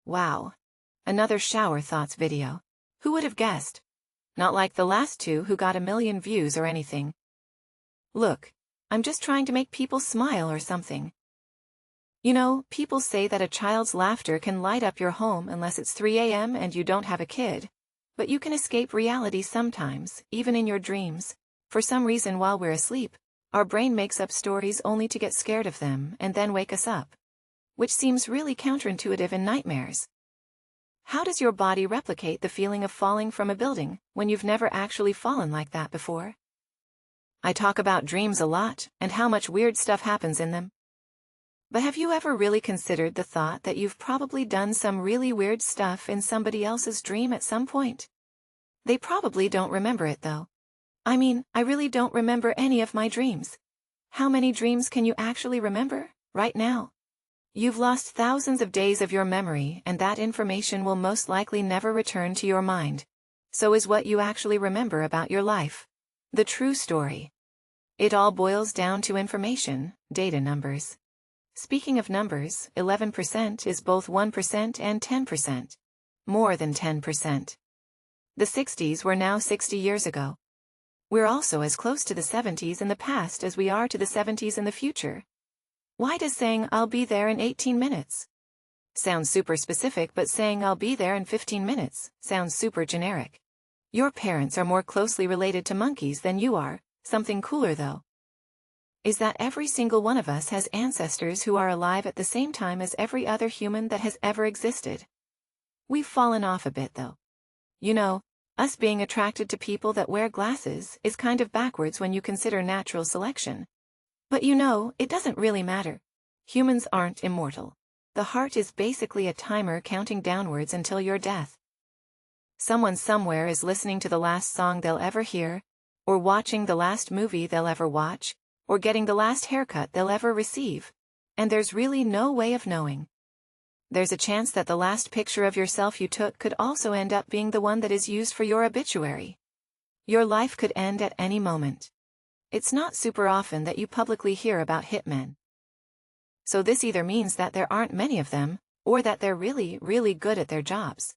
Wow. Another shower thoughts video. Who would have guessed? Not like the last two who got a million views or anything. Look, I'm just trying to make people smile or something. You know, people say that a child's laughter can light up your home unless it's 3 a.m. and you don't have a kid. But you can escape reality sometimes, even in your dreams. For some reason while we're asleep, our brain makes up stories only to get scared of them and then wake us up. Which seems really counterintuitive in nightmares. How does your body replicate the feeling of falling from a building when you've never actually fallen like that before? I talk about dreams a lot and how much weird stuff happens in them. But have you ever really considered the thought that you've probably done some really weird stuff in somebody else's dream at some point? They probably don't remember it though. I mean, I really don't remember any of my dreams. How many dreams can you actually remember, right now? You've lost thousands of days of your memory and that information will most likely never return to your mind. So is what you actually remember about your life. The true story. It all boils down to information, data numbers. Speaking of numbers, 11% is both 1% and 10%. More than 10%. The 60s were now 60 years ago. We're also as close to the 70s in the past as we are to the 70s in the future. Why does saying I'll be there in 18 minutes sounds super specific, but saying I'll be there in 15 minutes sounds super generic? Your parents are more closely related to monkeys than you are. Something cooler though is that every single one of us has ancestors who are alive at the same time as every other human that has ever existed. We've fallen off a bit though. You know, us being attracted to people that wear glasses is kind of backwards when you consider natural selection. But you know, it doesn't really matter. Humans aren't immortal. The heart is basically a timer counting downwards until your death. Someone somewhere is listening to the last song they'll ever hear, or watching the last movie they'll ever watch, or getting the last haircut they'll ever receive. And there's really no way of knowing. There's a chance that the last picture of yourself you took could also end up being the one that is used for your obituary. Your life could end at any moment. It's not super often that you publicly hear about hitmen. So this either means that there aren't many of them, or that they're really, really good at their jobs.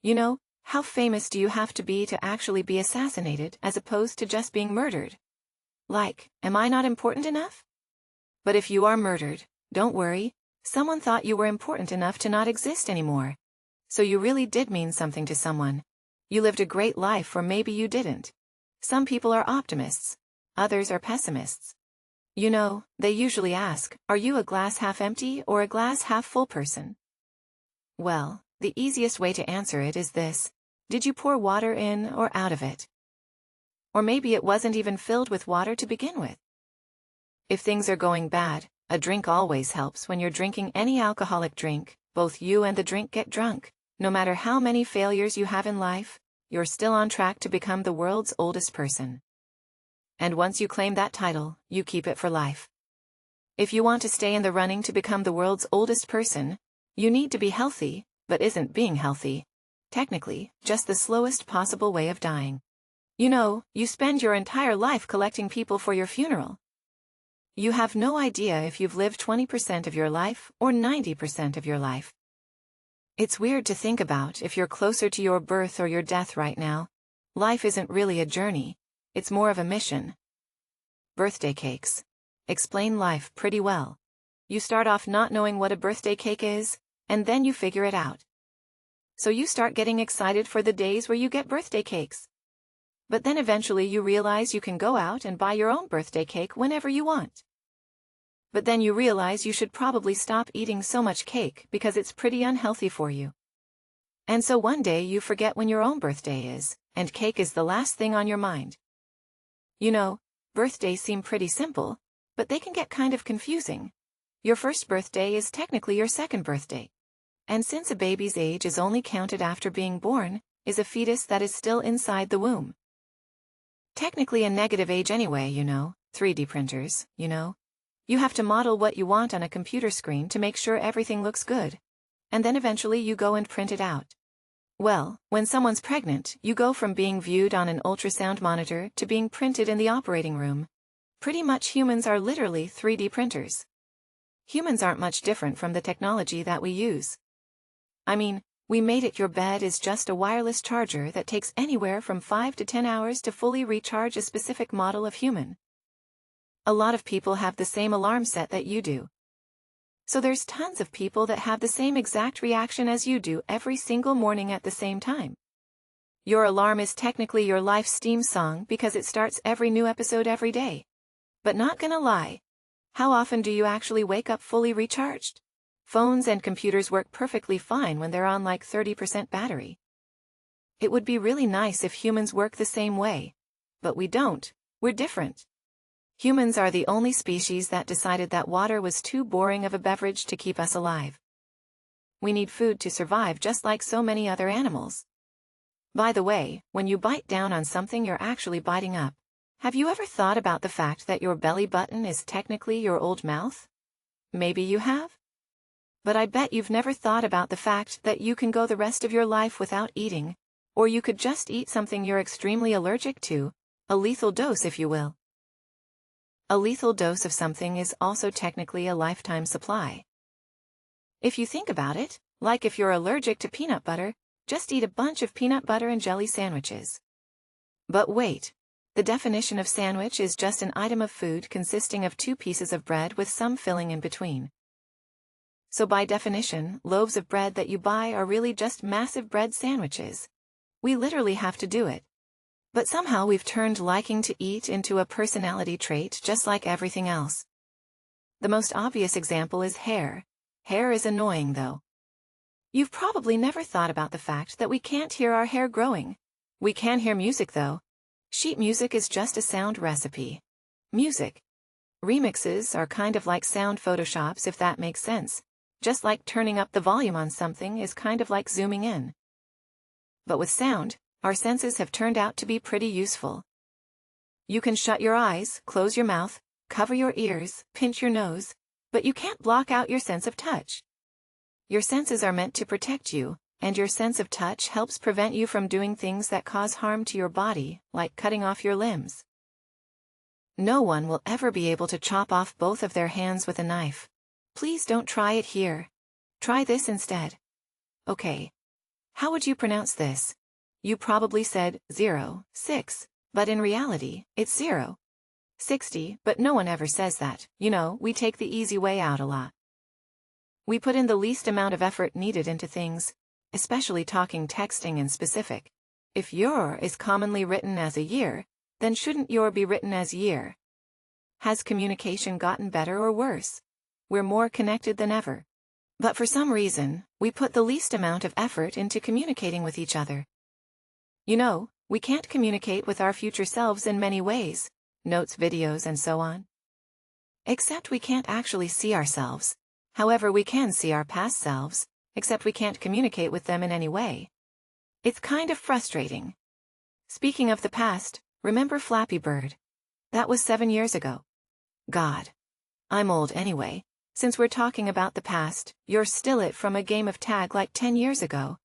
You know, how famous do you have to be actually be assassinated as opposed to just being murdered? Like, am I not important enough? But if you are murdered, don't worry, someone thought you were important enough to not exist anymore. So you really did mean something to someone. You lived a great life, or maybe you didn't. Some people are optimists, others are pessimists. You know, they usually ask, are you a glass half empty or a glass half full person? Well, the easiest way to answer it is this: did you pour water in or out of it? Or maybe it wasn't even filled with water to begin with. If things are going bad, a drink always helps. When you're drinking any alcoholic drink, both you and the drink get drunk. No matter how many failures you have in life, you're still on track to become the world's oldest person. And once you claim that title, you keep it for life. If you want to stay in the running to become the world's oldest person, you need to be healthy, but isn't being healthy technically just the slowest possible way of dying? You know, you spend your entire life collecting people for your funeral. You have no idea if you've lived 20% of your life or 90% of your life. It's weird to think about if you're closer to your birth or your death right now. Life isn't really a journey, it's more of a mission. Birthday cakes explain life pretty well. You start off not knowing what a birthday cake is, and then you figure it out. So you start getting excited for the days where you get birthday cakes. But then eventually you realize you can go out and buy your own birthday cake whenever you want. But then you realize you should probably stop eating so much cake because it's pretty unhealthy for you. And so one day you forget when your own birthday is, and cake is the last thing on your mind. You know, birthdays seem pretty simple, but they can get kind of confusing. Your first birthday is technically your second birthday. And since a baby's age is only counted after being born, is a fetus that is still inside the womb. Technically a negative age anyway, you know, 3D printers, you know. You have to model what you want on a computer screen to make sure everything looks good. And then eventually you go and print it out. Well, when someone's pregnant, you go from being viewed on an ultrasound monitor to being printed in the operating room. Pretty much humans are literally 3D printers. Humans aren't much different from the technology that we use. I mean, we made it your bed is just a wireless charger that takes anywhere from 5 to 10 hours to fully recharge a specific model of human. A lot of people have the same alarm set that you do. So there's tons of people that have the same exact reaction as you do every single morning at the same time. Your alarm is technically your life's theme song because it starts every new episode every day. But not gonna lie. How often do you actually wake up fully recharged? Phones and computers work perfectly fine when they're on like 30% battery. It would be really nice if humans work the same way. But we don't. We're different. Humans are the only species that decided that water was too boring of a beverage to keep us alive. We need food to survive just like so many other animals. By the way, when you bite down on something you're actually biting up. Have you ever thought about the fact that your belly button is technically your old mouth? Maybe you have? But I bet you've never thought about the fact that you can go the rest of your life without eating, or you could just eat something you're extremely allergic to, a lethal dose if you will. A lethal dose of something is also technically a lifetime supply. If you think about it, like if you're allergic to peanut butter, just eat a bunch of peanut butter and jelly sandwiches. But wait, the definition of sandwich is just an item of food consisting of 2 pieces of bread with some filling in between. So by definition, loaves of bread that you buy are really just massive bread sandwiches. We literally have to do it. But somehow we've turned liking to eat into a personality trait just like everything else. The most obvious example is hair. Hair is annoying though. You've probably never thought about the fact that we can't hear our hair growing. We can hear music though. Sheet music is just a sound recipe. Music. Remixes are kind of like sound photoshops if that makes sense. Just like turning up the volume on something is kind of like zooming in. But with sound, our senses have turned out to be pretty useful. You can shut your eyes, close your mouth, cover your ears, pinch your nose, but you can't block out your sense of touch. Your senses are meant to protect you, and your sense of touch helps prevent you from doing things that cause harm to your body, like cutting off your limbs. No one will ever be able to chop off both of their hands with a knife. Please don't try it here. Try this instead. Okay. How would you pronounce this? You probably said 0, 6, but in reality, it's 0, 60, but no one ever says that. You know, we take the easy way out a lot. We put in the least amount of effort needed into things, especially talking, texting, and specific. If your is commonly written as a year, then shouldn't your be written as year? Has communication gotten better or worse? We're more connected than ever. But for some reason, we put the least amount of effort into communicating with each other. You know, we can't communicate with our future selves in many ways, notes, videos, and so on. Except we can't actually see ourselves. However, we can see our past selves, except we can't communicate with them in any way. It's kind of frustrating. Speaking of the past, remember Flappy Bird? That was 7 years ago. God. I'm old anyway. Since we're talking about the past, you're still it from a game of tag like 10 years ago.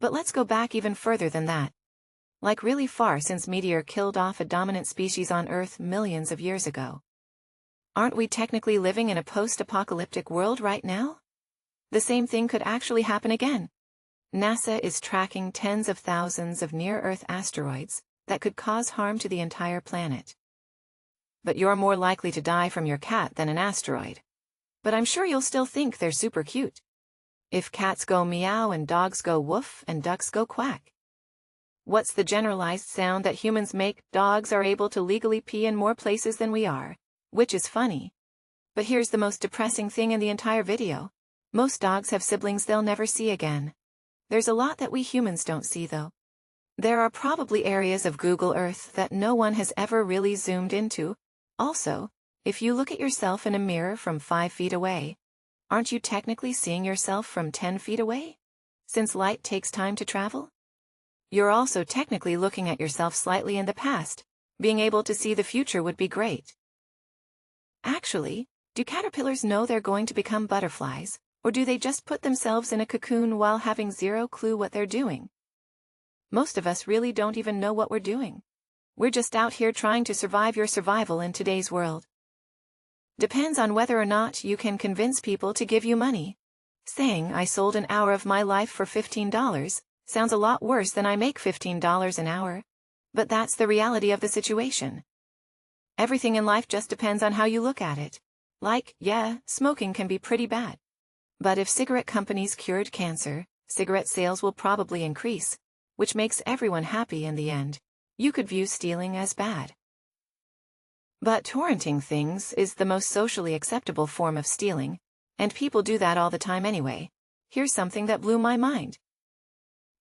But let's go back even further than that. Like really far, since meteor killed off a dominant species on Earth millions of years ago. Aren't we technically living in a post-apocalyptic world right now? The same thing could actually happen again. NASA is tracking tens of thousands of near-Earth asteroids that could cause harm to the entire planet. But you're more likely to die from your cat than an asteroid. But I'm sure you'll still think they're super cute. If cats go meow and dogs go woof and ducks go quack. What's the generalized sound that humans make? Dogs are able to legally pee in more places than we are, which is funny. But here's the most depressing thing in the entire video. Most dogs have siblings they'll never see again. There's a lot that we humans don't see though. There are probably areas of Google Earth that no one has ever really zoomed into. Also, if you look at yourself in a mirror from 5 feet away, aren't you technically seeing yourself from 10 feet away? Since light takes time to travel? You're also technically looking at yourself slightly in the past. Being able to see the future would be great. Actually, do caterpillars know they're going to become butterflies, or do they just put themselves in a cocoon while having zero clue what they're doing? Most of us really don't even know what we're doing. We're just out here trying to survive your survival in today's world. Depends on whether or not you can convince people to give you money. Saying I sold an hour of my life for $15 sounds a lot worse than I make $15 an hour. But that's the reality of the situation. Everything in life just depends on how you look at it. Like, yeah, smoking can be pretty bad. But if cigarette companies cured cancer, cigarette sales will probably increase, which makes everyone happy in the end. You could view stealing as bad. But torrenting things is the most socially acceptable form of stealing, and people do that all the time anyway. Here's something that blew my mind.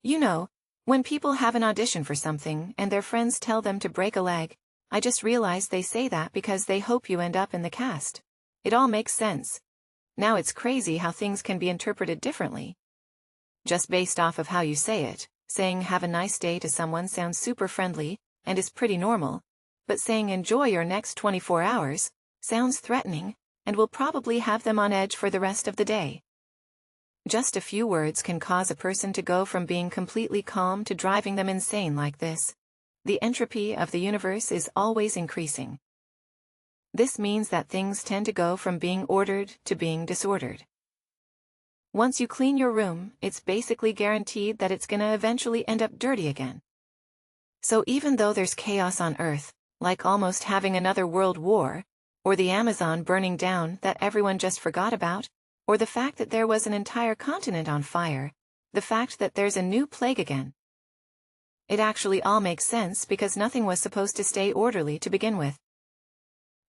You know, when people have an audition for something and their friends tell them to break a leg, I just realized they say that because they hope you end up in the cast. It all makes sense. Now it's crazy how things can be interpreted differently. Just based off of how you say it, saying have a nice day to someone sounds super friendly and is pretty normal, but saying enjoy your next 24 hours sounds threatening and will probably have them on edge for the rest of the day. Just a few words can cause a person to go from being completely calm to driving them insane like this. The entropy of the universe is always increasing. This means that things tend to go from being ordered to being disordered. Once you clean your room, it's basically guaranteed that it's gonna eventually end up dirty again. So even though there's chaos on Earth, like almost having another world war, or the Amazon burning down that everyone just forgot about, or the fact that there was an entire continent on fire, the fact that there's a new plague again. It actually all makes sense because nothing was supposed to stay orderly to begin with.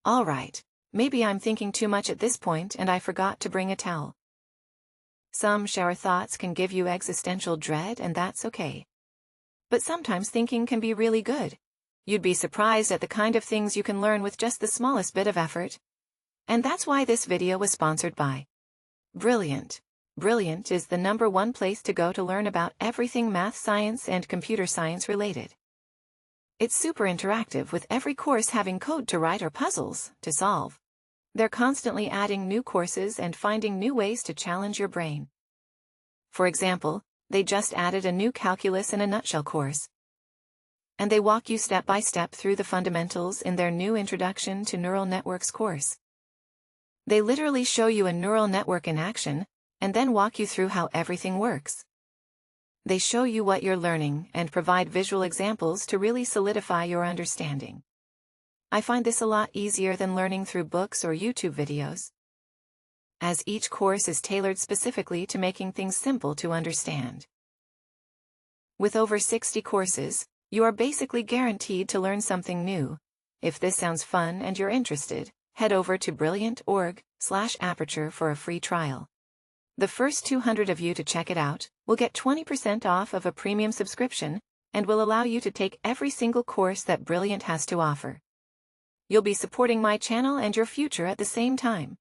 Alright, maybe I'm thinking too much at this point and I forgot to bring a towel. Some shower thoughts can give you existential dread and that's okay. But sometimes thinking can be really good. You'd be surprised at the kind of things you can learn with just the smallest bit of effort. And that's why this video was sponsored by Brilliant. Brilliant is the #1 place to go to learn about everything math, science, and computer science related. It's super interactive with every course having code to write or puzzles to solve. They're constantly adding new courses and finding new ways to challenge your brain. For example, they just added a new calculus in a nutshell course. And they walk you step by step through the fundamentals in their new Introduction to Neural Networks course. They literally show you a neural network in action, and then walk you through how everything works. They show you what you're learning and provide visual examples to really solidify your understanding. I find this a lot easier than learning through books or YouTube videos, as each course is tailored specifically to making things simple to understand. With over 60 courses, you are basically guaranteed to learn something new. If this sounds fun and you're interested, head over to brilliant.org/aperture for a free trial. The first 200 of you to check it out will get 20% off of a premium subscription and will allow you to take every single course that Brilliant has to offer. You'll be supporting my channel and your future at the same time.